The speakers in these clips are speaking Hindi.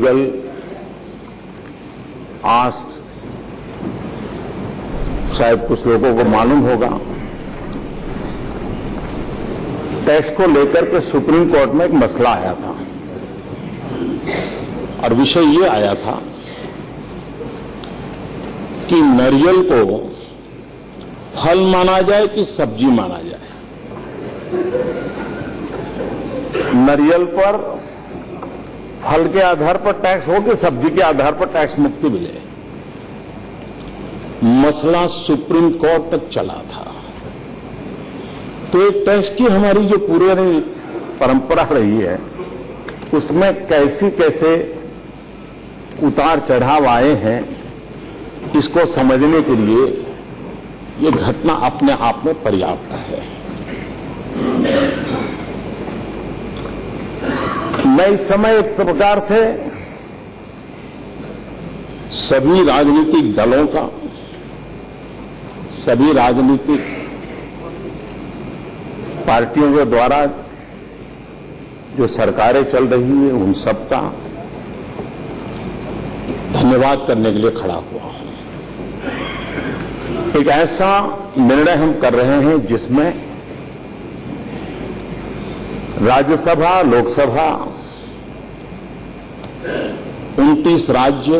Udgal asked, शायद कुछ लोगों को मालूम होगा, टैक्स को लेकर के सुप्रीम कोर्ट में एक मसला आया था और विषय ये आया था कि नारियल को फल माना जाए कि सब्जी माना जाए। नारियल पर फल के आधार पर टैक्स हो कि सब्जी के आधार पर टैक्स मुक्ति मिले। मसला सुप्रीम कोर्ट तक चला था। तो एक टैक्स की हमारी जो पूरी परंपरा रही है उसमें कैसे उतार चढ़ाव आए हैं, इसको समझने के लिए ये घटना अपने आप में पर्याप्त है। मैं इस समय एक प्रकार से सभी राजनीतिक दलों का, सभी राजनीतिक पार्टियों के द्वारा जो सरकारें चल रही है उन सबका धन्यवाद करने के लिए खड़ा हुआ हूं। एक ऐसा निर्णय हम कर रहे हैं जिसमें राज्यसभा, लोकसभा, 29 राज्य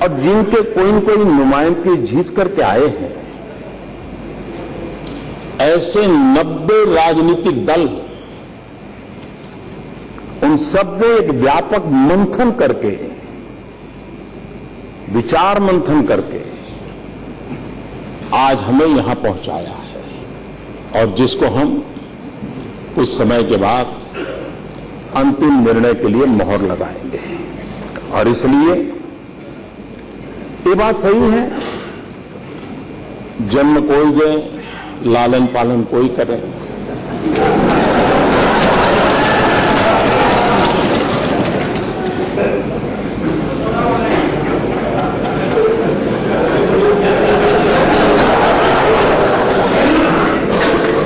और जिनके कोई न कोई नुमाइंदगी जीत करके आए हैं, ऐसे 90 राजनीतिक दल, उन सब ने एक व्यापक मंथन करके, विचार मंथन करके आज हमें यहां पहुंचाया है और जिसको हम कुछ समय के बाद अंतिम निर्णय के लिए मोहर लगाएंगे। और इसलिए ये बात सही है, जन्म कोई दे, लालन पालन कोई करे।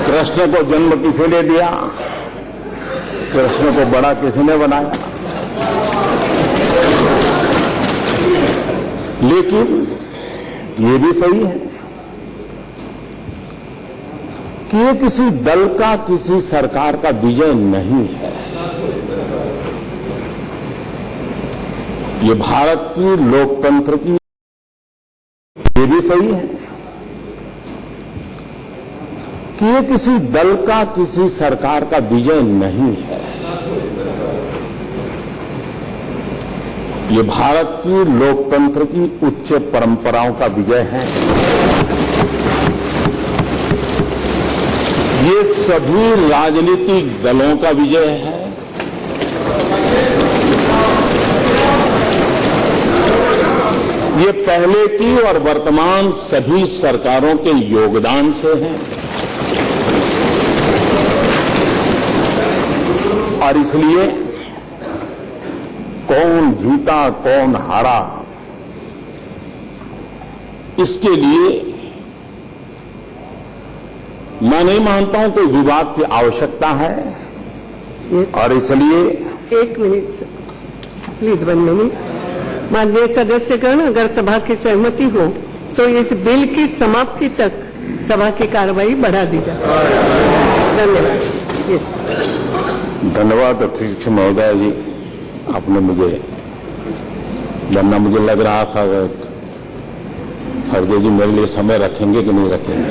कृष्ण को जन्म किसी ने दिया, कृष्ण को बड़ा किसी ने बनाया। लेकिन ये भी सही है कि ये किसी दल का, किसी सरकार का विजय नहीं है। ये भारत की लोकतंत्र की, ये भी सही है कि ये किसी दल का, किसी सरकार का विजय नहीं है। ये भारत की लोकतंत्र की उच्च परंपराओं का विजय है। ये सभी राजनीतिक दलों का विजय है। ये पहले की और वर्तमान सभी सरकारों के योगदान से है और इसलिए कौन जीता कौन हारा, इसके लिए मैं नहीं मानता हूं कोई विवाद की आवश्यकता है। और इसलिए एक मिनट प्लीज, 1 मिनट। माननीय सदस्यगण, अगर सभा की सहमति हो तो इस बिल की समाप्ति तक सभा की कार्रवाई बढ़ा दी जाए। धन्यवाद। धन्यवाद अध्यक्ष महोदय जी, आपने मुझे, वरना मुझे लग रहा था खड़गे जी मेरे लिए समय रखेंगे कि नहीं रखेंगे।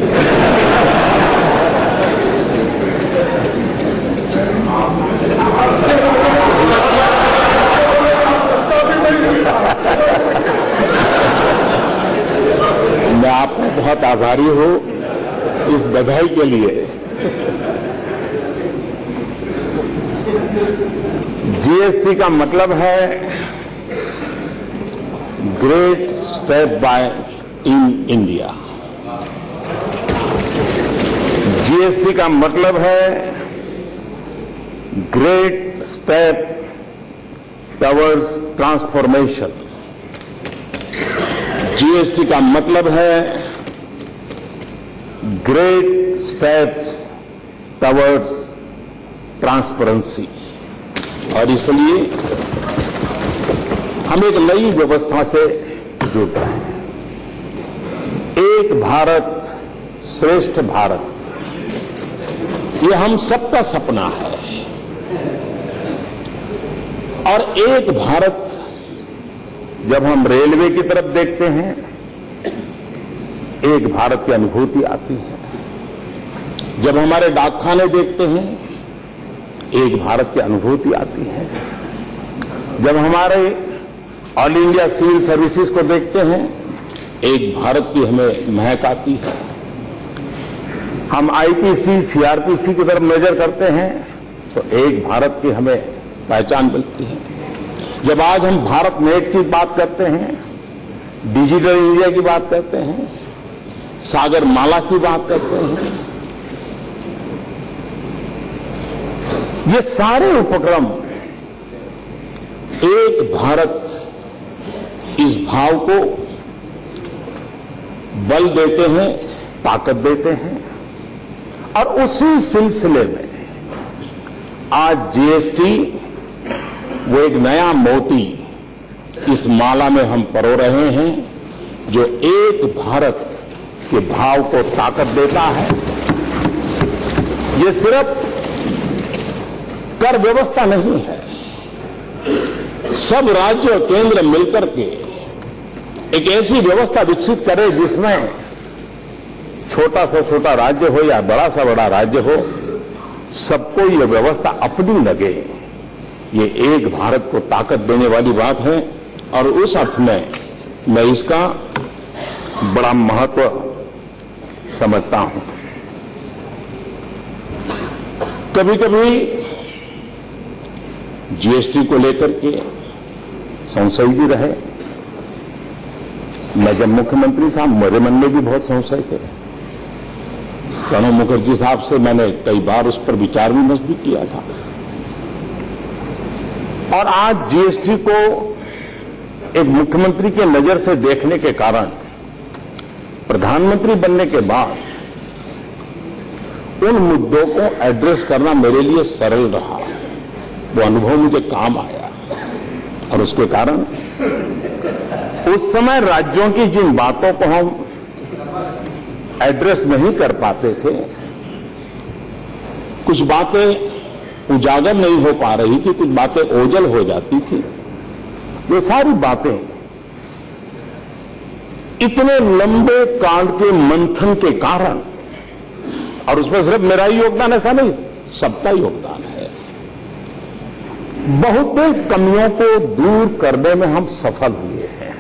मैं आपका बहुत आभारी हूं इस बधाई के लिए। जीएसटी का मतलब है great step by in India. GST का मतलब है great step towards transformation. GST का मतलब है ग्रेट स्टेप्स टवर्ड्स ट्रांसपेरेंसी। और इसलिए हम एक नई व्यवस्था से जुड़ रहे हैं। एक भारत श्रेष्ठ भारत, ये हम सबका सपना है। और एक भारत जब हम रेलवे की तरफ देखते हैं, एक भारत की अनुभूति आती है। जब हमारे डाकखाने देखते हैं, एक भारत की अनुभूति आती है। जब हमारे ऑल इंडिया सिविल सर्विसेज को देखते हैं, एक भारत की हमें महक आती है। हम आईपीसी, सीआरपीसी की तरफ नजर करते हैं तो एक भारत की हमें पहचान मिलती है। जब आज हम भारत नेट की बात करते हैं, डिजिटल इंडिया की बात करते हैं, सागर माला की बात करते हैं, ये सारे उपक्रम एक भारत, इस भाव को बल देते हैं, ताकत देते हैं। और उसी सिलसिले में आज जीएसटी वो एक नया मोती इस माला में हम परो रहे हैं, जो एक भारत के भाव को ताकत देता है। ये सिर्फ कर व्यवस्था नहीं है, सब राज्य और केंद्र मिलकर के एक ऐसी व्यवस्था विकसित करे जिसमें छोटा से छोटा राज्य हो या बड़ा से बड़ा राज्य हो, सबको ये व्यवस्था अपनी लगे। ये एक भारत को ताकत देने वाली बात है और उस अर्थ में मैं इसका बड़ा महत्व समझता हूं। कभी कभी जीएसटी को लेकर के संशय भी रहे। मैं जब मुख्यमंत्री था, मेरे मन में भी बहुत संशय थे। प्रणब मुखर्जी साहब से मैंने कई बार उस पर विचार विमर्श भी किया था। और आज जीएसटी को एक मुख्यमंत्री के नजर से देखने के कारण, प्रधानमंत्री बनने के बाद उन मुद्दों को एड्रेस करना मेरे लिए सरल रहा। वो अनुभव मुझे काम आया और उसके कारण उस समय राज्यों की जिन बातों को हम एड्रेस नहीं कर पाते थे, कुछ बातें उजागर नहीं हो पा रही थी, कुछ बातें ओझल हो जाती थी, ये सारी बातें इतने लंबे काल के मंथन के कारण, और उसमें सिर्फ मेरा ही योगदान ऐसा नहीं, सबका योगदान है, बहुत कमियों को दूर करने में हम सफल हुए हैं।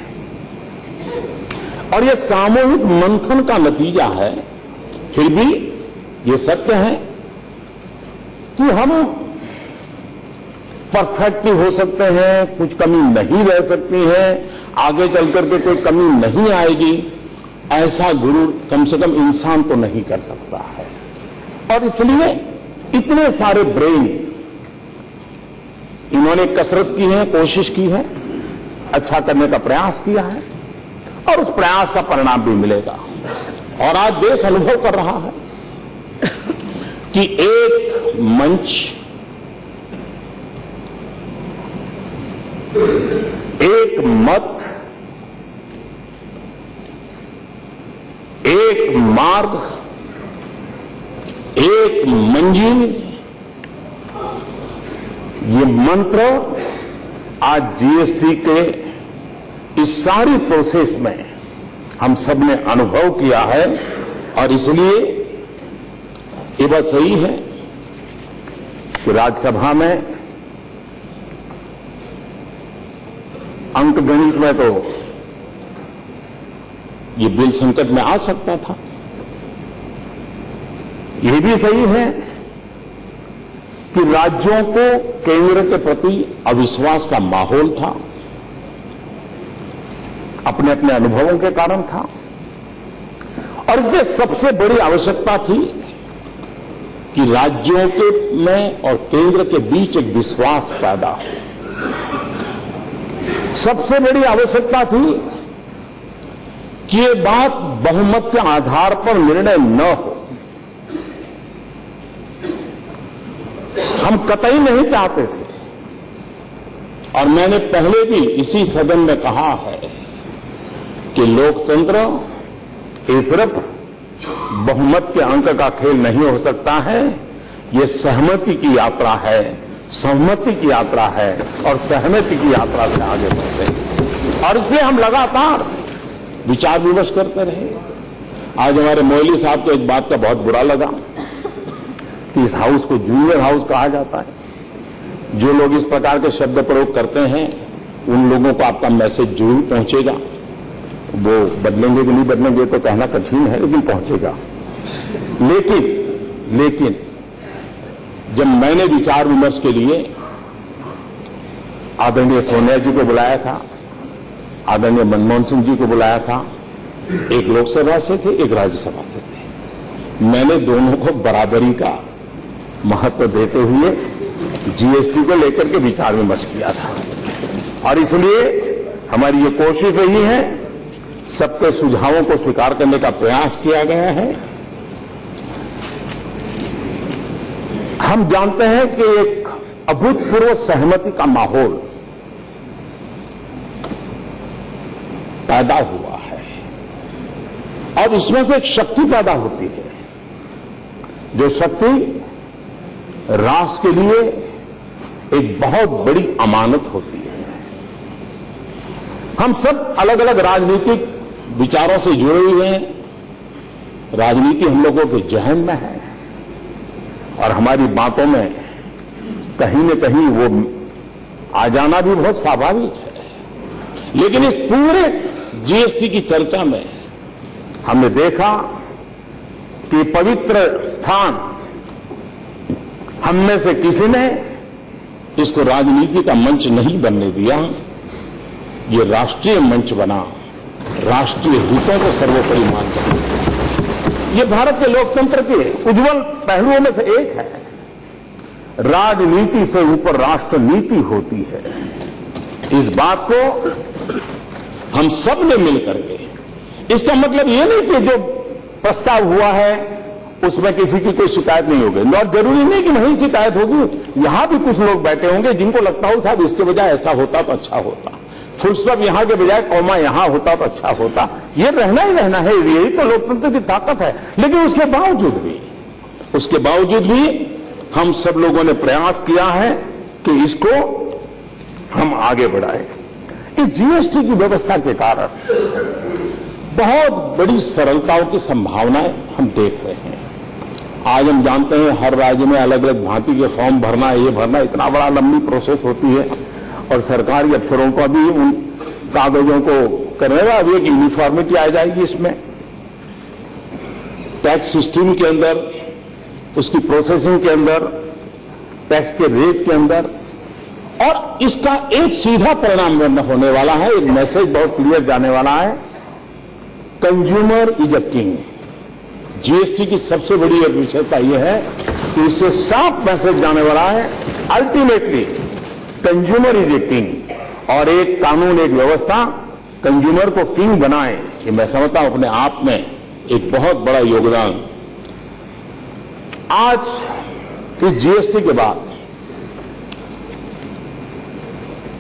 और ये सामूहिक मंथन का नतीजा है। फिर भी ये सत्य है कि हम परफेक्ट हो सकते हैं, कुछ कमी नहीं रह सकती है, आगे चलकर के कोई कमी नहीं आएगी, ऐसा गुरु कम से कम इंसान तो नहीं कर सकता है। और इसलिए इतने सारे ब्रेन इन्होंने कसरत की है, कोशिश की है, अच्छा करने का प्रयास किया है और उस प्रयास का परिणाम भी मिलेगा। और आज देश अनुभव कर रहा है कि एक मंच, एक मत, एक मार्ग, एक मंजिल, ये मंत्र आज जीएसटी के इस सारी प्रोसेस में हम सब ने अनुभव किया है। और इसलिए ये बात सही है कि राज्यसभा में अंक गणित में तो ये बिल संकट में आ सकता था। ये भी सही है कि राज्यों को केंद्र के प्रति अविश्वास का माहौल था, अपने अपने अनुभवों के कारण था। और इसमें सबसे बड़ी आवश्यकता थी कि राज्यों के में और केंद्र के बीच एक विश्वास पैदा हो। सबसे बड़ी आवश्यकता थी कि ये बात बहुमत के आधार पर निर्णय न हो। हम कतई नहीं चाहते थे और मैंने पहले भी इसी सदन में कहा है कि लोकतंत्र ये सिर्फ बहुमत के अंक का खेल नहीं हो सकता है, ये सहमति की यात्रा है, सहमति की यात्रा है और सहमति की यात्रा से आगे बढ़ते हैं। और इसलिए हम लगातार विचार विमर्श करते रहे। आज हमारे मोइली साहब को एक बात का बहुत बुरा लगा कि इस हाउस को जूनियर हाउस कहा जाता है। जो लोग इस प्रकार के शब्द प्रयोग करते हैं उन लोगों को आपका मैसेज जरूर पहुंचेगा। वो बदलेंगे कि नहीं बदलेंगे तो कहना कठिन है, लेकिन पहुंचेगा। लेकिन जब मैंने विचार विमर्श के लिए आदरणीय सोनिया जी को बुलाया था, आदरणीय मनमोहन सिंह जी को बुलाया था, एक लोकसभा से थे, एक राज्यसभा से थे, मैंने दोनों को बराबरी का महत्व देते हुए जीएसटी को लेकर के विचार विमर्श किया था। और इसलिए हमारी ये कोशिश रही है, सबके सुझावों को स्वीकार करने का प्रयास किया गया है। हम जानते हैं कि एक अभूतपूर्व सहमति का माहौल पैदा हुआ है और इसमें से एक शक्ति पैदा होती है, जो शक्ति राष्ट्र के लिए एक बहुत बड़ी अमानत होती है। हम सब अलग अलग राजनीतिक विचारों से जुड़े हुए हैं, राजनीति हम लोगों के जहन में है और हमारी बातों में कहीं न कहीं वो आ जाना भी बहुत स्वाभाविक है। लेकिन इस पूरे जीएसटी की चर्चा में हमने देखा कि पवित्र स्थान हम में से किसी ने इसको राजनीति का मंच नहीं बनने दिया। ये राष्ट्रीय मंच बना, राष्ट्रीय हितों को सर्वोपरि मानकर। ये भारत के लोकतंत्र के उज्जवल पहलुओं में से एक है। राजनीति से ऊपर राष्ट्र नीति होती है। इस बात को हम सब ने मिलकर के, इसका मतलब ये नहीं कि जो प्रस्ताव हुआ है उसमें किसी की कोई शिकायत नहीं होगी, और जरूरी नहीं कि नहीं शिकायत होगी। यहां भी कुछ लोग बैठे होंगे जिनको लगता हो साहब इसके बजाय ऐसा होता तो अच्छा होता, फुल स्टॉप यहां के बजाय कॉमा यहां होता तो अच्छा होता। ये रहना ही रहना है, यही तो लोकतंत्र की ताकत है। लेकिन उसके बावजूद भी हम सब लोगों ने प्रयास किया है कि इसको हम आगे बढ़ाएं। इस जीएसटी की व्यवस्था के कारण बहुत बड़ी सरलताओं की संभावनाएं हम देख रहे हैं। आज हम जानते हैं हर राज्य में अलग अलग भांति के फॉर्म भरना, ये भरना, इतना बड़ा लंबी प्रोसेस होती है और सरकारी अफसरों का भी उन कागजों को करने का अभी एक यूनिफॉर्मिटी आ जाएगी। इसमें टैक्स सिस्टम के अंदर, उसकी प्रोसेसिंग के अंदर, टैक्स के रेट के अंदर, और इसका एक सीधा परिणाम होने वाला है, एक मैसेज बहुत क्लियर जाने वाला है, consumer is a king. GST की सबसे बड़ी एक विशेषता यह है कि इससे साफ मैसेज जाने वाला है, ultimately consumer is a king. और एक कानून, एक व्यवस्था कंज्यूमर को किंग बनाए, ये मैं समझता हूं अपने आप में एक बहुत बड़ा योगदान। आज इस जीएसटी के बाद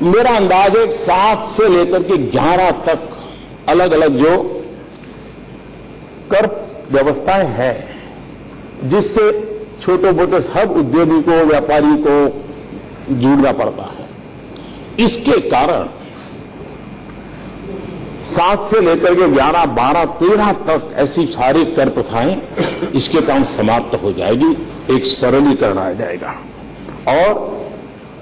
मेरा अंदाज है 7 से लेकर के 11 तक अलग अलग जो कर व्यवस्थाएं हैं, जिससे छोटे मोटे सब उद्यमी को, व्यापारी को जुड़ना पड़ता है। इसके कारण 7 से लेकर के 11, 12, 13 तक ऐसी सारी कर प्रथाएं इसके काम समाप्त हो जाएगी, एक सरलीकरण आ जाएगा और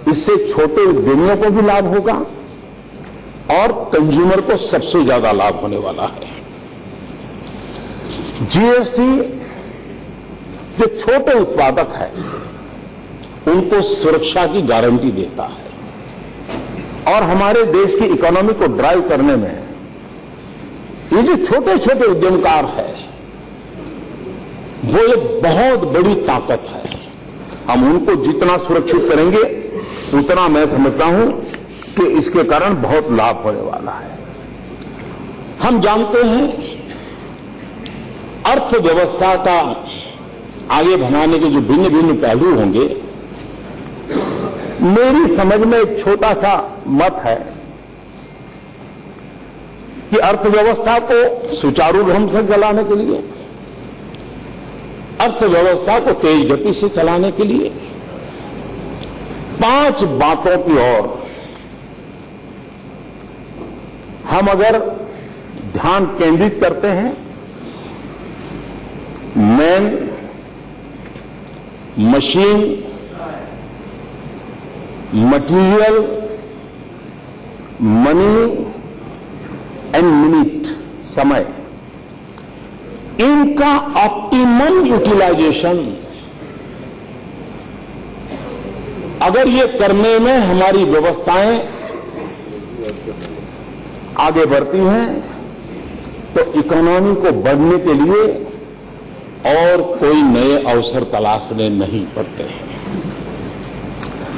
इससे छोटे उद्यमियों को भी लाभ होगा और कंज्यूमर को सबसे ज्यादा लाभ होने वाला है। जीएसटी जो छोटे उत्पादक है उनको सुरक्षा की गारंटी देता है और हमारे देश की इकोनॉमी को ड्राइव करने में ये जो छोटे छोटे उद्यमकार है वो एक बहुत बड़ी ताकत है। हम उनको जितना सुरक्षित करेंगे उतना मैं समझता हूं कि इसके कारण बहुत लाभ होने वाला है। हम जानते हैं अर्थव्यवस्था का आगे बढ़ाने के जो भिन्न भिन्न पहलू होंगे मेरी समझ में एक छोटा सा मत है कि अर्थव्यवस्था को सुचारू ढंग से चलाने के लिए, अर्थव्यवस्था को तेज गति से चलाने के लिए 5 बातों की ओर हम अगर ध्यान केंद्रित करते हैं, man, machine, material, money and minute, समय, इनका ऑप्टिमम यूटिलाइजेशन अगर ये करने में हमारी व्यवस्थाएं आगे बढ़ती हैं तो इकोनॉमी को बढ़ने के लिए और कोई नए अवसर तलाशने नहीं पड़ते हैं।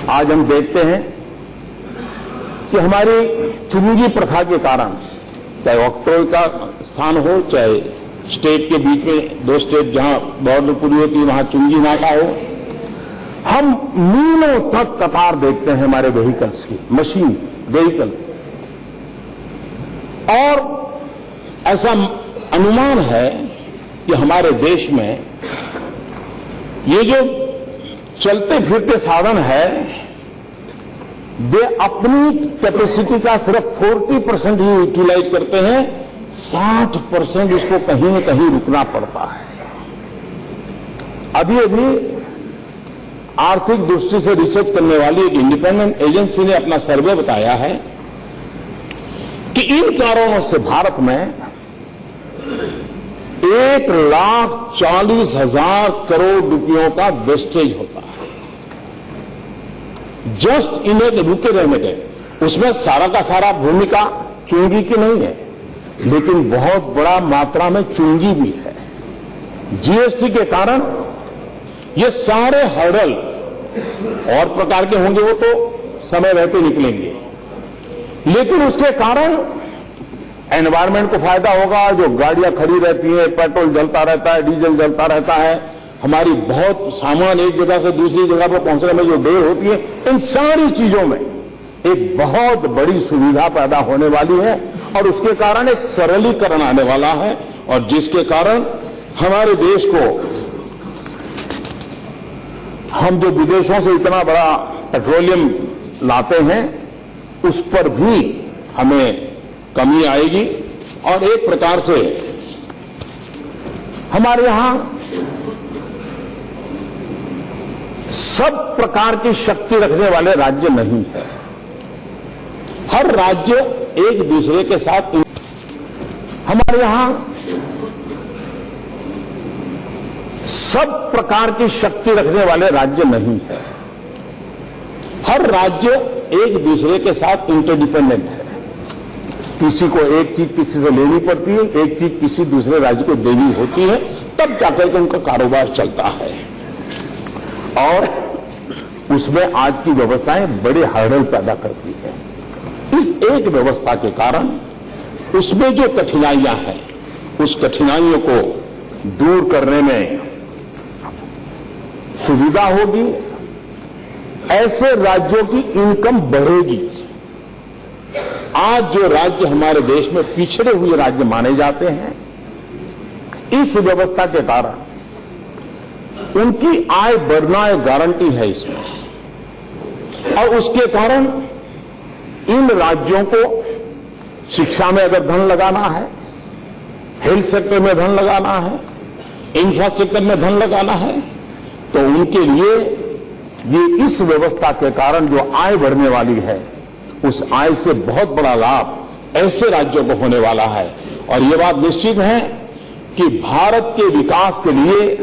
आज हम देखते हैं कि हमारी चुंगी प्रथा के कारण, चाहे ऑक्ट्रोय का स्थान हो, चाहे स्टेट के बीच में 2 स्टेट जहां बॉर्डर पूरी होती है वहां चुंगी नाका हो, हम मीलों तक कतार देखते हैं हमारे व्हीकल्स की, मशीन व्हीकल। और ऐसा अनुमान है कि हमारे देश में ये जो चलते फिरते साधन है वे अपनी कैपेसिटी का सिर्फ 40% ही यूटिलाइज करते हैं, 60% उसको कहीं न कहीं रुकना पड़ता है। अभी आर्थिक दृष्टि से रिसर्च करने वाली एक इंडिपेंडेंट एजेंसी ने अपना सर्वे बताया है कि इन कारणों से भारत में 1,40,000 करोड़ रुपयों का वेस्टेज होता है, जस्ट इन्हें रुके रहने के। उसमें सारा का सारा भूमिका चुंगी की नहीं है, लेकिन बहुत बड़ा मात्रा में चुंगी भी है। जीएसटी के कारण ये सारे हर्डल और प्रकार के होंगे, वो तो समय रहते निकलेंगे, लेकिन उसके कारण एनवायरमेंट को फायदा होगा। जो गाड़ियां खड़ी रहती हैं, पेट्रोल जलता रहता है, डीजल जलता रहता है, हमारी बहुत सामान एक जगह से दूसरी जगह पर पहुंचने में जो देर होती है, इन सारी चीजों में एक बहुत बड़ी सुविधा पैदा होने वाली है और उसके कारण एक सरलीकरण आने वाला है, और जिसके कारण हमारे देश को, हम जो विदेशों से इतना बड़ा पेट्रोलियम लाते हैं उस पर भी हमें कमी आएगी। और एक प्रकार से हमारे यहां सब प्रकार की शक्ति रखने वाले राज्य नहीं है। हर राज्य एक दूसरे के साथ, हमारे यहां सब प्रकार की शक्ति रखने वाले राज्य नहीं है। हर राज्य एक दूसरे के साथ इंटरडिपेंडेंट है। किसी को एक चीज किसी से लेनी पड़ती है, एक चीज किसी दूसरे राज्य को देनी होती है, तब जाकर के उनका कारोबार चलता है। और उसमें आज की व्यवस्थाएं बड़े हर्डल पैदा करती है। इस एक व्यवस्था के कारण उसमें जो कठिनाइयां हैं, उस कठिनाइयों को दूर करने में सुविधा होगी, ऐसे राज्यों की इनकम बढ़ेगी। आज जो राज्य हमारे देश में पिछड़े हुए राज्य माने जाते हैं, इस व्यवस्था के कारण उनकी आय बढ़ना एक गारंटी है इसमें, और उसके कारण इन राज्यों को शिक्षा में अगर धन लगाना है, हेल्थ सेक्टर में धन लगाना है, इंफ्रास्ट्रक्चर में धन लगाना है, तो उनके लिए ये इस व्यवस्था के कारण जो आय बढ़ने वाली है, उस आय से बहुत बड़ा लाभ ऐसे राज्यों को होने वाला है। और ये बात निश्चित है कि भारत के विकास के लिए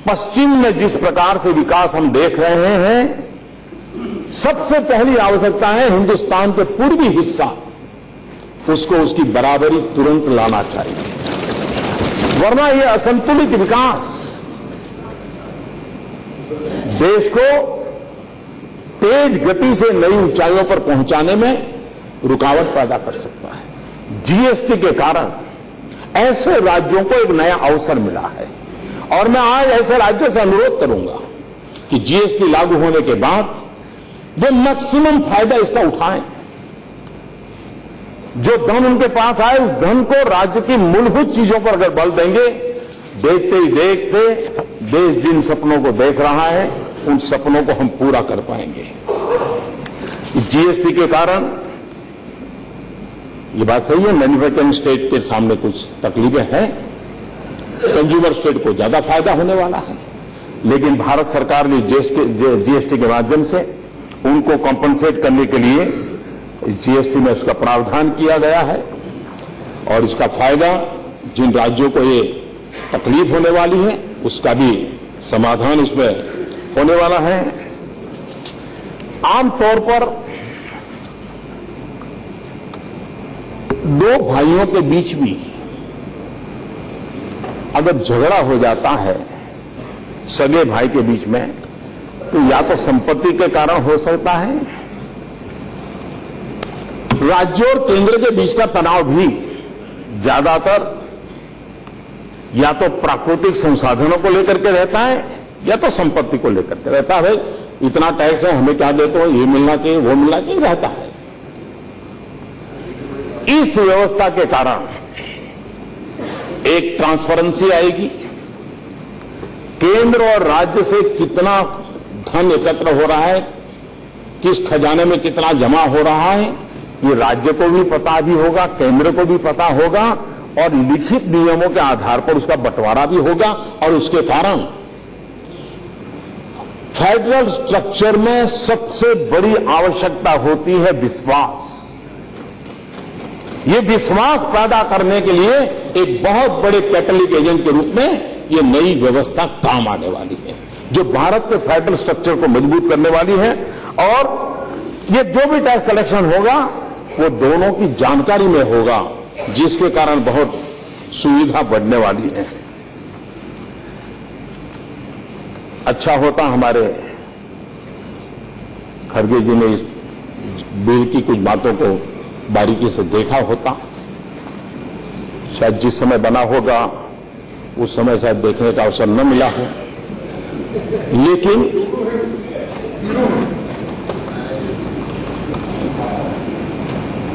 पश्चिम में जिस प्रकार से विकास हम देख रहे हैं, सबसे पहली आवश्यकता है हिंदुस्तान के पूर्वी हिस्सा, उसको उसकी बराबरी तुरंत लाना चाहिए, वरना ये असंतुलित विकास देश को तेज गति से नई ऊंचाइयों पर पहुंचाने में रुकावट पैदा कर सकता है। जीएसटी के कारण ऐसे राज्यों को एक नया अवसर मिला है, और मैं आज ऐसे राज्यों से अनुरोध करूंगा कि जीएसटी लागू होने के बाद वे मैक्सिमम फायदा इसका उठाएं। जो धन उनके पास आए उस धन को राज्य की मूलभूत चीजों पर अगर बल देंगे, देखते ही देखते देश जिन सपनों को देख रहा है उन सपनों को हम पूरा कर पाएंगे। जीएसटी के कारण ये बात सही है, मैन्युफैक्चरिंग स्टेट के सामने कुछ तकलीफें हैं, कंज्यूमर स्टेट को ज्यादा फायदा होने वाला है, लेकिन भारत सरकार ने जीएसटी के माध्यम से उनको कॉम्पनसेट करने के लिए जीएसटी में उसका प्रावधान किया गया है और इसका फायदा जिन राज्यों को ये तकलीफ होने वाली है उसका भी समाधान इसमें होने वाला है। आमतौर पर दो भाइयों के बीच भी अगर झगड़ा हो जाता है सगे भाई के बीच में, तो या तो संपत्ति के कारण हो सकता है, राज्य और केंद्र के बीच का तनाव भी ज्यादातर या तो प्राकृतिक संसाधनों को लेकर के रहता है या तो संपत्ति को लेकर के रहता है। भाई इतना टैक्स है, हमें क्या देते हो, ये मिलना चाहिए, वो मिलना चाहिए, रहता है। इस व्यवस्था के कारण एक ट्रांसपेरेंसी आएगी, केंद्र और राज्य से कितना धन एकत्र हो रहा है, किस खजाने में कितना जमा हो रहा है, ये राज्य को भी पता भी होगा, केंद्र को भी पता होगा और लिखित नियमों के आधार पर उसका बंटवारा भी होगा। और उसके कारण फेडरल स्ट्रक्चर में सबसे बड़ी आवश्यकता होती है विश्वास। ये विश्वास पैदा करने के लिए एक बहुत बड़े कैटलिक एजेंट के रूप में ये नई व्यवस्था काम आने वाली है, जो भारत के फेडरल स्ट्रक्चर को मजबूत करने वाली है। और ये जो भी टैक्स कलेक्शन होगा वो दोनों की जानकारी में होगा, जिसके कारण बहुत सुविधा बढ़ने वाली है। अच्छा होता हमारे खड़गे जी ने इस बिल की कुछ बातों को बारीकी से देखा होता, शायद जिस समय बना होगा उस समय शायद देखने का अवसर न मिला हो, लेकिन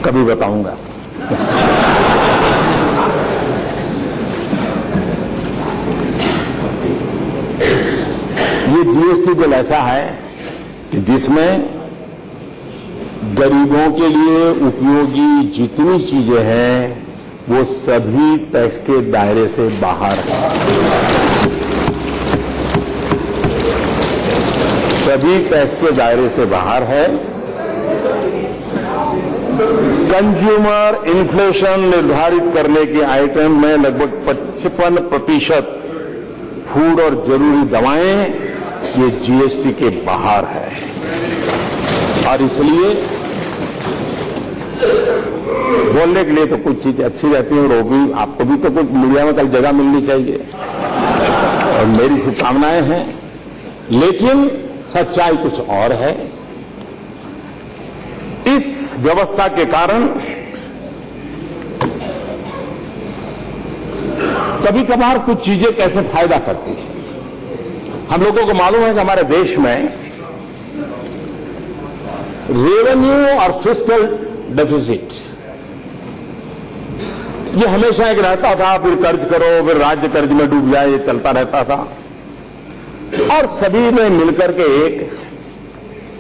कभी बताऊंगा। ये जीएसटी बिल ऐसा है कि जिसमें गरीबों के लिए उपयोगी जितनी चीजें हैं वो सभी टैक्स के दायरे से बाहर है, सभी टैक्स के दायरे से बाहर है। कंज्यूमर इन्फ्लेशन निर्धारित करने के आइटम में लगभग 55% फूड और जरूरी दवाएं ये जीएसटी के बाहर है। और इसलिए बोलने के लिए तो कुछ चीजें अच्छी रहती हैं, और भी आपको भी तो कुछ मीडिया में कल जगह मिलनी चाहिए और मेरी शुभकामनाएं हैं, लेकिन सच्चाई कुछ और है। इस व्यवस्था के कारण कभी कभार कुछ चीजें कैसे फायदा करती हैं। हम लोगों को मालूम है कि हमारे देश में रेवेन्यू और फिस्कल डेफिसिट ये हमेशा एक रहता था, फिर कर्ज करो, फिर राज्य कर्ज में डूब जाए, ये चलता रहता था। और सभी ने मिलकर के एक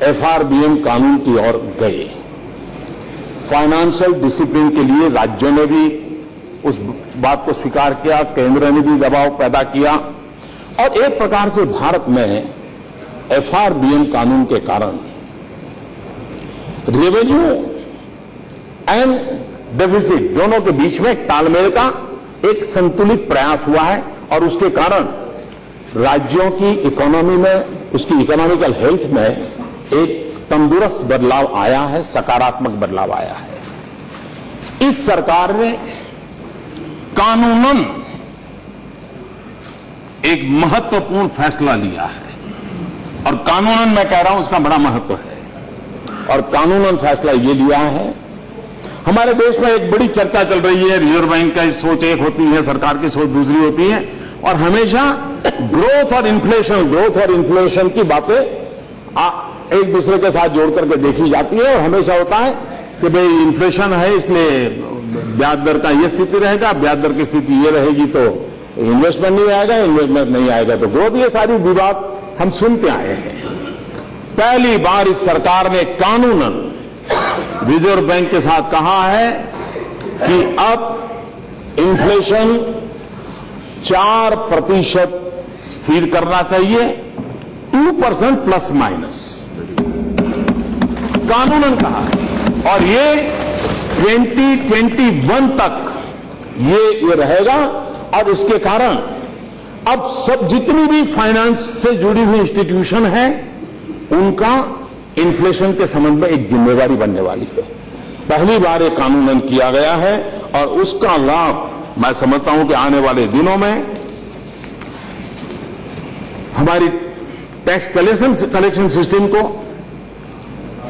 एफआरबीएम कानून की ओर गए। फाइनेंशियल डिसिप्लिन के लिए राज्यों ने भी उस बात को स्वीकार किया, केंद्र ने भी दबाव पैदा किया, और एक प्रकार से भारत में एफआरबीएम कानून के कारण रेवेन्यू एंड डेफिसिट दोनों के बीच में तालमेल का एक संतुलित प्रयास हुआ है, और उसके कारण राज्यों की इकोनॉमी में, उसकी इकोनॉमिकल हेल्थ में एक तंदुरुस्त बदलाव आया है, सकारात्मक बदलाव आया है। इस सरकार ने कानूनन एक महत्वपूर्ण फैसला लिया है, और कानूनन मैं कह रहा हूं उसका बड़ा महत्व है। और कानूनन फैसला ये लिया है, हमारे देश में एक बड़ी चर्चा चल रही है, रिजर्व बैंक की सोच एक होती है, सरकार की सोच दूसरी होती है, और हमेशा ग्रोथ और इन्फ्लेशन की बातें एक दूसरे के साथ जोड़ करके देखी जाती है और हमेशा होता है कि भाई इन्फ्लेशन है इसलिए ब्याज दर का ये स्थिति रहेगा, ब्याज दर की स्थिति ये रहेगी तो इन्वेस्टमेंट नहीं आएगा, इन्वेस्टमेंट नहीं आएगा तो ग्रोथ। ये सारी विवाद हम सुनते आए हैं। पहली बार इस सरकार ने कानूनन रिजर्व बैंक के साथ कहा है कि अब इन्फ्लेशन 4% स्थिर करना चाहिए, 2% प्लस माइनस कानूनन कहा है और ये 2021 तक ये रहेगा। और इसके कारण अब सब जितनी भी फाइनेंस से जुड़ी हुई इंस्टीट्यूशन है उनका इन्फ्लेशन के संबंध में एक जिम्मेवारी बनने वाली है। पहली बार ये कानूनन किया गया है और उसका लाभ मैं समझता हूं कि आने वाले दिनों में हमारी टैक्स कलेक्शन सिस्टम को,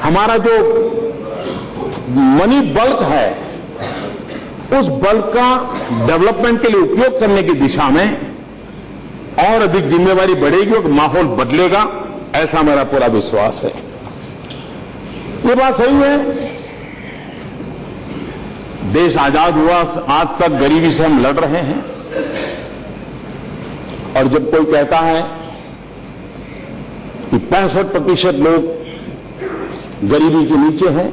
हमारा जो मनी बल्क है उस बल्क का डेवलपमेंट के लिए उपयोग करने की दिशा में और अधिक जिम्मेवारी बढ़ेगी और माहौल बदलेगा, ऐसा मेरा पूरा विश्वास है। ये बात सही है, देश आजाद हुआ आज तक गरीबी से हम लड़ रहे हैं और जब कोई कहता है कि 65% लोग गरीबी के नीचे हैं,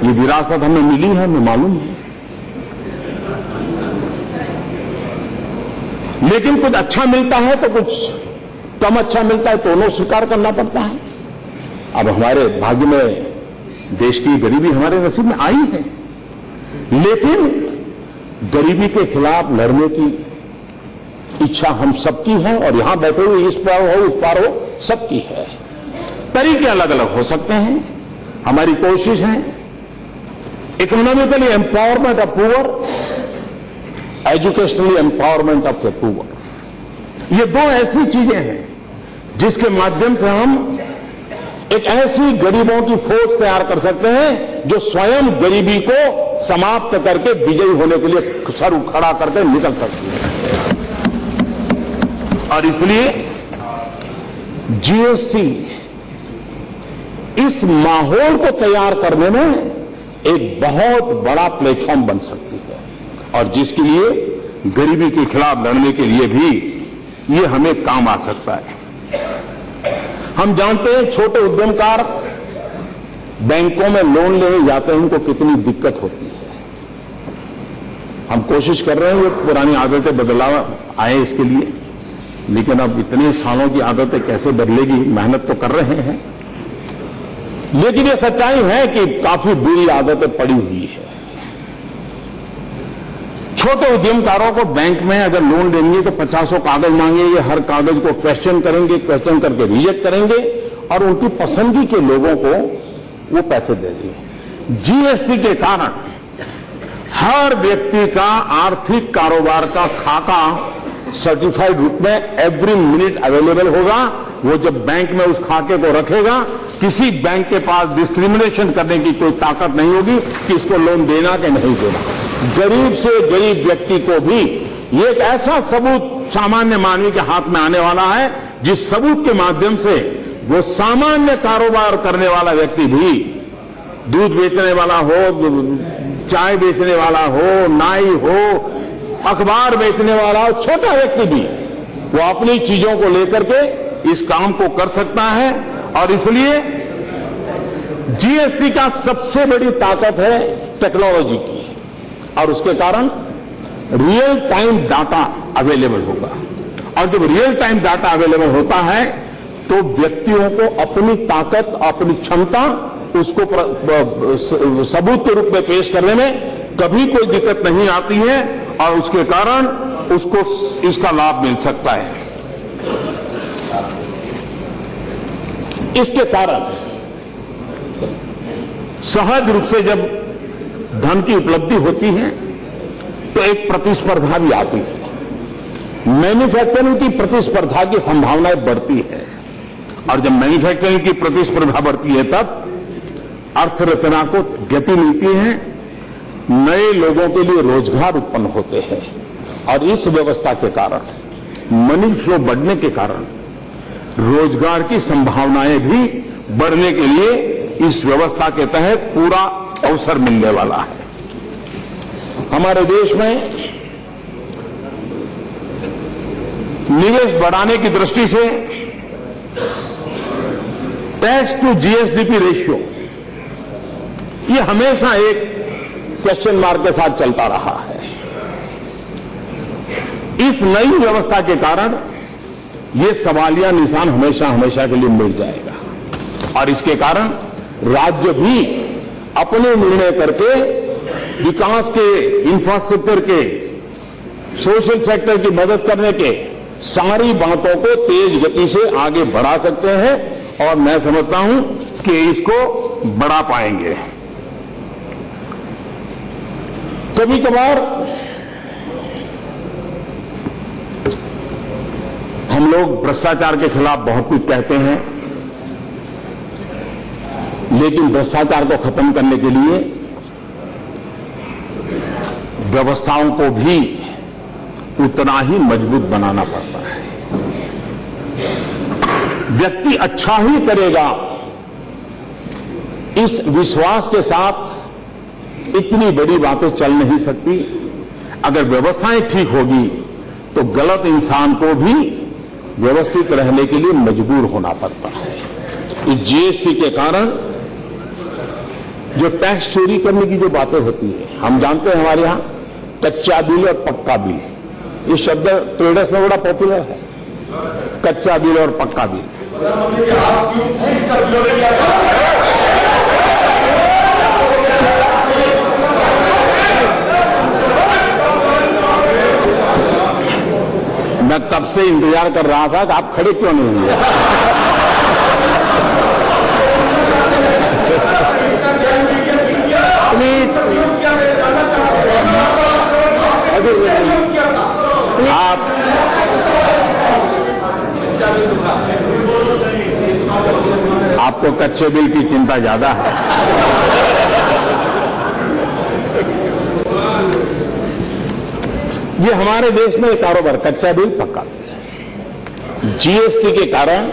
ये विरासत हमें मिली है, हमें मालूम है, लेकिन कुछ अच्छा मिलता है तो कुछ कम अच्छा मिलता है, दोनों स्वीकार करना पड़ता है। अब हमारे भाग्य में देश की गरीबी हमारे नसीब में आई है, लेकिन गरीबी के खिलाफ लड़ने की इच्छा हम सबकी है और यहां बैठे हुए इस पार हो उस पार हो सबकी है। तरीके अलग अलग हो सकते हैं, हमारी कोशिश है economically empowerment of poor, educationally empowerment of the poor. ये दो ऐसी चीजें हैं जिसके माध्यम से हम एक ऐसी गरीबों की फौज तैयार कर सकते हैं जो स्वयं गरीबी को समाप्त करके विजयी होने के लिए सर खड़ा करके निकल सकती है। और इसलिए जीएसटी इस माहौल को तैयार करने में एक बहुत बड़ा प्लेटफॉर्म बन सकती है और जिसके लिए गरीबी के खिलाफ लड़ने के लिए भी ये हमें काम आ सकता है। हम जानते हैं छोटे उद्यमकार बैंकों में लोन लेने जाते हैं, उनको कितनी दिक्कत होती है। हम कोशिश कर रहे हैं ये पुरानी आदतें बदलाव आए इसके लिए, लेकिन अब इतने सालों की आदतें कैसे बदलेगी, मेहनत तो कर रहे हैं, लेकिन ये सच्चाई है कि काफी बुरी आदतें पड़ी हुई है। छोटे उद्यमकारों को बैंक में अगर लोन देंगे तो 50 कागज मांगेंगे, हर कागज को क्वेश्चन करेंगे, क्वेश्चन करके रिजेक्ट करेंगे और उनकी पसंदगी के लोगों को वो पैसे दे देंगे। जीएसटी के कारण हर व्यक्ति का आर्थिक कारोबार का खाका सर्टिफाइड रूप में एवरी मिनट अवेलेबल होगा। वो जब बैंक में उस खाके को रखेगा, किसी बैंक के पास डिस्क्रिमिनेशन करने की कोई ताकत नहीं होगी कि इसको लोन देना कि नहीं देना। गरीब से गरीब व्यक्ति को भी ये एक ऐसा सबूत सामान्य मानवी के हाथ में आने वाला है जिस सबूत के माध्यम से वो सामान्य कारोबार करने वाला व्यक्ति भी, दूध बेचने वाला हो, चाय बेचने वाला हो, नाई हो, अखबार बेचने वाला हो, छोटा व्यक्ति भी वो अपनी चीजों को लेकर के इस काम को कर सकता है। और इसलिए जीएसटी का सबसे बड़ी ताकत है टेक्नोलॉजी की और उसके कारण रियल टाइम डाटा अवेलेबल होगा। और जब रियल टाइम डाटा अवेलेबल होता है तो व्यक्तियों को अपनी ताकत, अपनी क्षमता उसको सबूत के रूप में पेश करने में कभी कोई दिक्कत नहीं आती है और उसके कारण उसको इसका लाभ मिल सकता है। इसके कारण सहज रूप से जब धन की उपलब्धि होती है तो एक प्रतिस्पर्धा भी आती है। मैन्युफैक्चरिंग की प्रतिस्पर्धा की संभावनाएं बढ़ती है और जब मैन्युफैक्चरिंग की प्रतिस्पर्धा बढ़ती है तब अर्थरचना को गति मिलती है, नए लोगों के लिए रोजगार उत्पन्न होते हैं और इस व्यवस्था के कारण, मनी फ्लो बढ़ने के कारण रोजगार की संभावनाएं भी बढ़ने के लिए इस व्यवस्था के तहत पूरा अवसर मिलने वाला है। हमारे देश में निवेश बढ़ाने की दृष्टि से टैक्स टू जीएसडीपी रेशियो ये हमेशा एक क्वेश्चन मार्क के साथ चलता रहा है। इस नई व्यवस्था के कारण ये सवालिया निशान हमेशा हमेशा के लिए मिल जाएगा और इसके कारण राज्य भी अपने निर्णय करके विकास के, इंफ्रास्ट्रक्चर के, सोशल सेक्टर की मदद करने के सारी बातों को तेज गति से आगे बढ़ा सकते हैं और मैं समझता हूं कि इसको बढ़ा पाएंगे। कभी कभार हम लोग भ्रष्टाचार के खिलाफ बहुत कुछ कहते हैं, लेकिन भ्रष्टाचार को खत्म करने के लिए व्यवस्थाओं को भी उतना ही मजबूत बनाना पड़ता है। व्यक्ति अच्छा ही करेगा, इस विश्वास के साथ इतनी बड़ी बातें चल नहीं सकती। अगर व्यवस्थाएं ठीक होगी तो गलत इंसान को भी व्यवस्थित रहने के लिए मजबूर होना पड़ता है। इस जीएसटी के कारण जो टैक्स चोरी करने की जो बातें होती है, हम जानते हैं हमारे यहां कच्चा बिल और पक्का बिल, ये शब्द ट्रेडर्स में बड़ा पॉपुलर है, कच्चा बिल और पक्का बिल। मैं तब से इंतजार कर रहा था कि आप खड़े क्यों नहीं हुए। प्लीज आपको कच्चे बिल की चिंता ज्यादा है। ये हमारे देश में एक कारोबार कच्चा बिल पक्का बिल, जीएसटी के कारण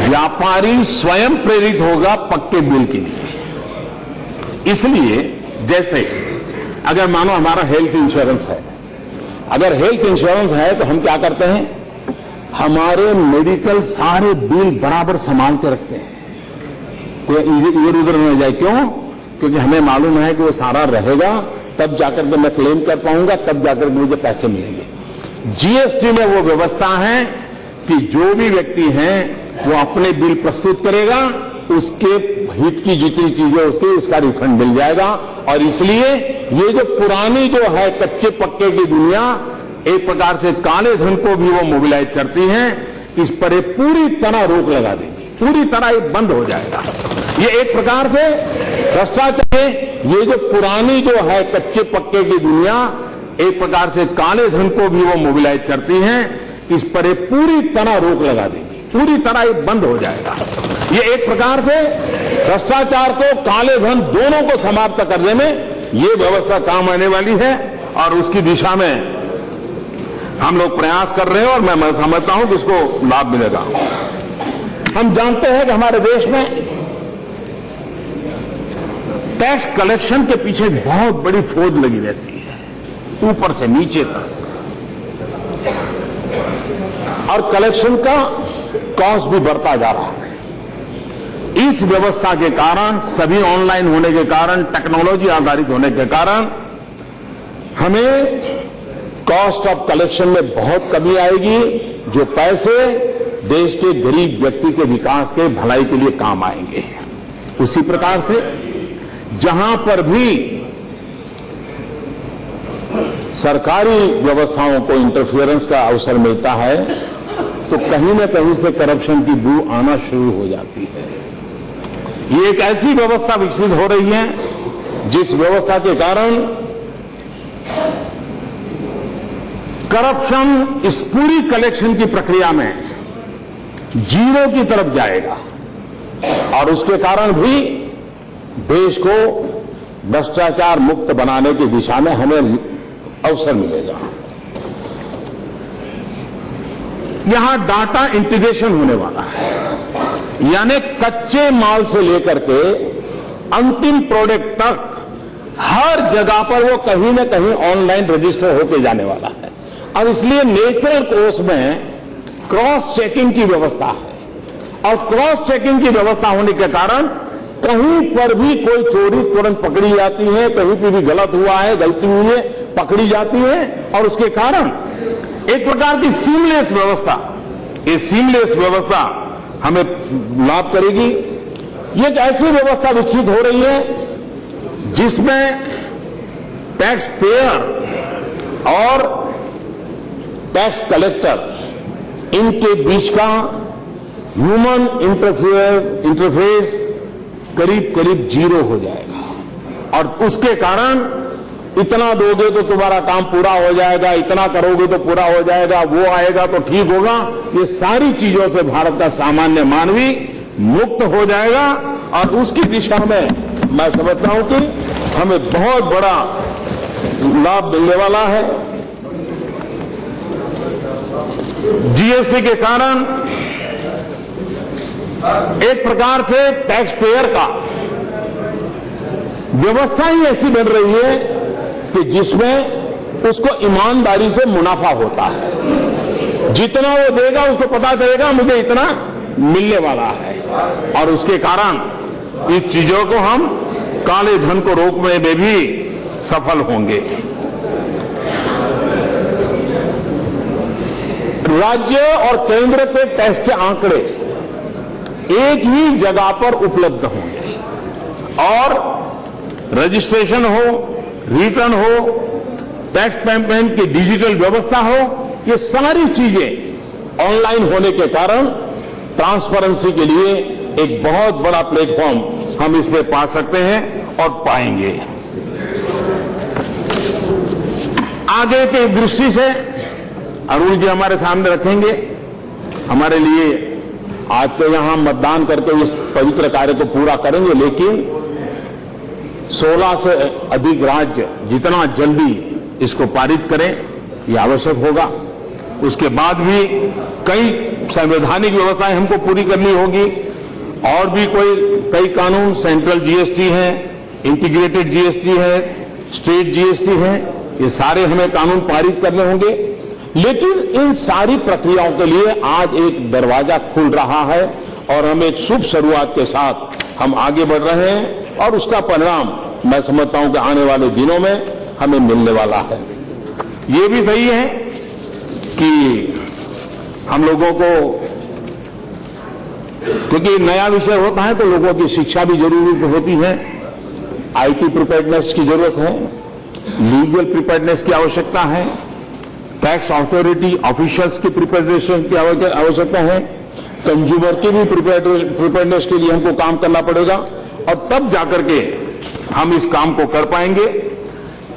व्यापारी स्वयं प्रेरित होगा पक्के बिल के लिए। इसलिए जैसे अगर मानो हमारा हेल्थ इंश्योरेंस है, अगर हेल्थ इंश्योरेंस है तो हम क्या करते हैं, हमारे मेडिकल सारे बिल बराबर संभाल के रखते हैं, कोई इधर उधर न जाए। क्यों? क्योंकि हमें मालूम है कि वो सारा रहेगा, तब जाकर के मैं क्लेम कर पाऊंगा, तब जाकर के मुझे पैसे मिलेंगे। जीएसटी में वो व्यवस्था है कि जो भी व्यक्ति हैं वो अपने बिल प्रस्तुत करेगा, उसके हित की जितनी चीजें उसका रिफंड मिल जाएगा। और इसलिए ये जो पुरानी जो है कच्चे पक्के की दुनिया, एक प्रकार से काले धन को भी वो मोबिलाइज करती है, इस पर एक पूरी तरह रोक लगा देगी, पूरी तरह ये बंद हो जाएगा। ये एक प्रकार से भ्रष्टाचार, ये जो पुरानी जो है कच्चे पक्के की दुनिया, एक प्रकार से काले धन को भी वो मोबिलाइज करती है, इस पर एक पूरी तरह रोक लगा देगी, पूरी तरह ये बंद हो जाएगा। ये एक प्रकार से भ्रष्टाचार को, काले धन दोनों को समाप्त करने में ये व्यवस्था काम आने वाली है और उसकी दिशा में हम लोग प्रयास कर रहे हैं और मैं समझता हूं कि इसको लाभ मिलेगा। हम जानते हैं कि हमारे देश में टैक्स कलेक्शन के पीछे बहुत बड़ी फौज लगी रहती है, ऊपर से नीचे तक, और कलेक्शन का कॉस्ट भी बढ़ता जा रहा है। इस व्यवस्था के कारण, सभी ऑनलाइन होने के कारण, टेक्नोलॉजी आधारित होने के कारण हमें कॉस्ट ऑफ कलेक्शन में बहुत कमी आएगी, जो पैसे देश के गरीब व्यक्ति के विकास के, भलाई के लिए काम आएंगे। उसी प्रकार से जहां पर भी सरकारी व्यवस्थाओं को इंटरफियरेंस का अवसर मिलता है तो कहीं न कहीं से करप्शन की बू आना शुरू हो जाती है। ये एक ऐसी व्यवस्था विकसित हो रही है जिस व्यवस्था के कारण करप्शन इस पूरी कलेक्शन की प्रक्रिया में जीरो की तरफ जाएगा और उसके कारण भी देश को भ्रष्टाचार मुक्त बनाने की दिशा में हमें अवसर मिलेगा। यहां डाटा इंटीग्रेशन होने वाला है, यानी कच्चे माल से लेकर के अंतिम प्रोडक्ट तक हर जगह पर वो कहीं न कहीं ऑनलाइन रजिस्टर होके जाने वाला है। और इसलिए नेचुरल कोर्स में क्रॉस चेकिंग की व्यवस्था है, और क्रॉस चेकिंग की व्यवस्था होने के कारण कहीं पर भी कोई चोरी तुरंत पकड़ी जाती है, कहीं पर भी गलत हुआ है, गलती हुई है, पकड़ी जाती है, और उसके कारण एक प्रकार की सीमलेस व्यवस्था, ये सीमलेस व्यवस्था हमें लाभ करेगी। ये एक ऐसी व्यवस्था विकसित हो रही है जिसमें टैक्स पेयर और टैक्स कलेक्टर इनके बीच का ह्यूमन इंटरफेस करीब करीब जीरो हो जाएगा, और उसके कारण इतना दोगे तो तुम्हारा काम पूरा हो जाएगा, इतना करोगे तो पूरा हो जाएगा, वो आएगा तो ठीक होगा, ये सारी चीजों से भारत का सामान्य मानवी मुक्त हो जाएगा। और उसकी दिशा में मैं समझता हूं कि हमें बहुत बड़ा लाभ मिलने वाला है। जीएसटी के कारण एक प्रकार से टैक्स पेयर का व्यवस्था ही ऐसी बन रही है कि जिसमें उसको ईमानदारी से मुनाफा होता है। जितना वो देगा उसको पता चलेगा मुझे इतना मिलने वाला है, और उसके कारण इस चीजों को हम काले धन को रोकने में भी सफल होंगे। राज्य और केंद्र के टैक्स के आंकड़े एक ही जगह पर उपलब्ध होंगे, और रजिस्ट्रेशन हो, रिटर्न हो, टैक्स पेमेंट की डिजिटल व्यवस्था हो, ये सारी चीजें ऑनलाइन होने के कारण ट्रांसपेरेंसी के लिए एक बहुत बड़ा प्लेटफॉर्म हम इसमें पा सकते हैं और पाएंगे। आगे की दृष्टि से अरुण जी हमारे सामने रखेंगे। हमारे लिए आज तो यहां मतदान करके इस पवित्र कार्य को पूरा करेंगे, लेकिन 16 से अधिक राज्य जितना जल्दी इसको पारित करें ये आवश्यक होगा। उसके बाद भी कई संवैधानिक व्यवस्थाएं हमको पूरी करनी होगी, और भी कई कानून, सेंट्रल जीएसटी है, इंटीग्रेटेड जीएसटी है, स्टेट जीएसटी है, ये सारे हमें कानून पारित करने होंगे। लेकिन इन सारी प्रक्रियाओं के लिए आज एक दरवाजा खुल रहा है, और हम एक शुभ शुरुआत के साथ हम आगे बढ़ रहे हैं, और उसका परिणाम मैं समझता हूं कि आने वाले दिनों में हमें मिलने वाला है। ये भी सही है कि हम लोगों को, क्योंकि नया विषय होता है तो लोगों की शिक्षा भी जरूरी होती है, आईटी प्रिपेयर्डनेस की जरूरत है, लीगल प्रिपेयर्डनेस की आवश्यकता है, टैक्स अथॉरिटी ऑफिशियल्स की प्रिपेयर्डनेस की आवश्यकता है, कंज्यूमर की भी प्रिपेयर्डनेस के लिए हमको काम करना पड़ेगा, और तब जाकर के हम इस काम को कर पाएंगे।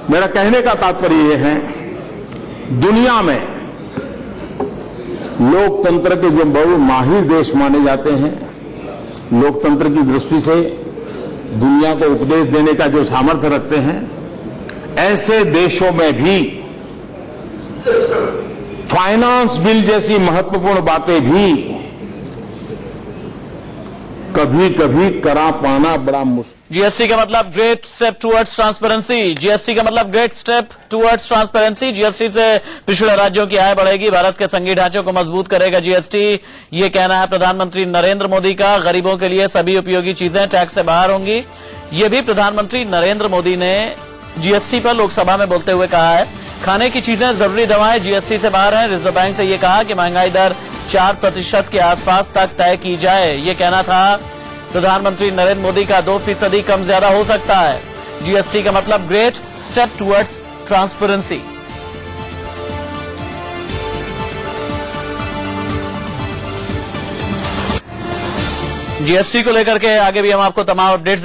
मेरा कहने का तात्पर्य यह है, दुनिया में लोकतंत्र के जो बहुत माहिर देश माने जाते हैं, लोकतंत्र की दृष्टि से दुनिया को उपदेश देने का जो सामर्थ्य रखते हैं, ऐसे देशों में भी फाइनेंस बिल जैसी महत्वपूर्ण बातें भी कभी कभी करा पाना बड़ा मुश्किल। जीएसटी का मतलब great step towards transparency. GST का मतलब great step towards transparency. GST से पिछड़े राज्यों की आय बढ़ेगी, भारत के संघीय ढांचे को मजबूत करेगा जीएसटी। ये कहना है प्रधानमंत्री नरेंद्र मोदी का। गरीबों के लिए सभी उपयोगी चीजें टैक्स से बाहर होंगी, ये भी प्रधानमंत्री नरेंद्र मोदी ने जीएसटी पर लोकसभा में बोलते हुए कहा है। खाने की चीजें, जरूरी दवाएं जीएसटी से बाहर हैं। रिजर्व बैंक से ये कहा कि महंगाई दर 4% के आसपास तक तय की जाए। ये कहना था प्रधानमंत्री नरेंद्र मोदी का। 2% कम ज्यादा हो सकता है। जीएसटी का मतलब great step towards transparency. GST को लेकर के आगे भी हम आपको तमाम अपडेट्स